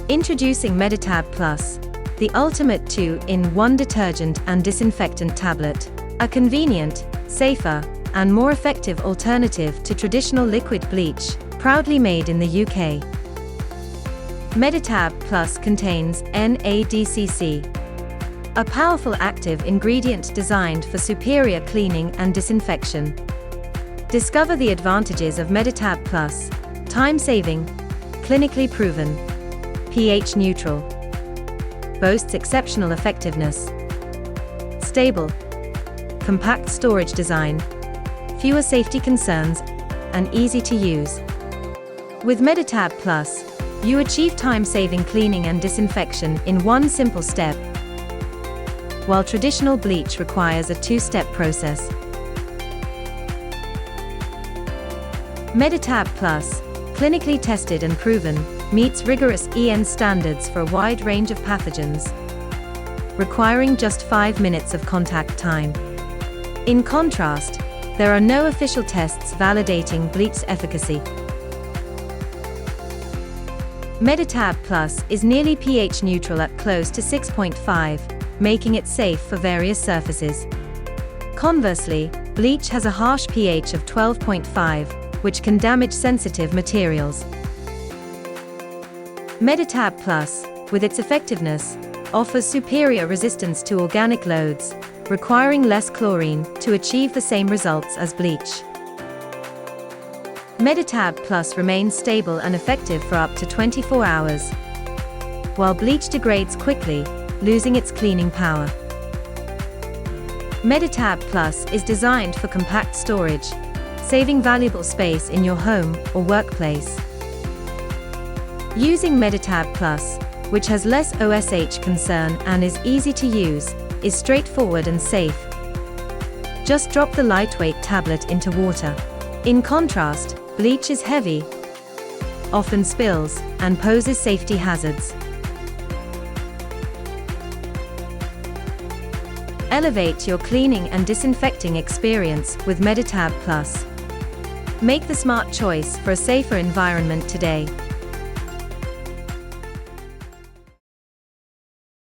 Introducing MediTab Plus, the ultimate 2-in-1 detergent and disinfectant tablet. A convenient, safer, and more effective alternative to traditional liquid bleach, proudly made in the UK. MediTab Plus contains NADCC, a powerful active ingredient designed for superior cleaning and disinfection. Discover the advantages of MediTab Plus. Time-saving, clinically proven, pH neutral, boasts exceptional effectiveness, stable, compact storage design, fewer safety concerns, and easy to use. With MediTab Plus, you achieve time-saving cleaning and disinfection in one simple step, while traditional bleach requires a two-step process. MediTab Plus, clinically tested and proven, meets rigorous EN standards for a wide range of pathogens, requiring just 5 minutes of contact time. In contrast, there are no official tests validating bleach's efficacy. MediTab Plus is nearly pH neutral at close to 6.5, making it safe for various surfaces. Conversely, bleach has a harsh pH of 12.5, which can damage sensitive materials. MediTab Plus, with its effectiveness, offers superior resistance to organic loads, requiring less chlorine to achieve the same results as bleach. MediTab Plus remains stable and effective for up to 24 hours, while bleach degrades quickly, losing its cleaning power. MediTab Plus is designed for compact storage, saving valuable space in your home or workplace. Using MediTab Plus, which has less OSH concern and is easy to use, is straightforward and safe. Just drop the lightweight tablet into water. In contrast, bleach is heavy, often spills, and poses safety hazards. Elevate your cleaning and disinfecting experience with MediTab Plus. Make the smart choice for a safer environment today.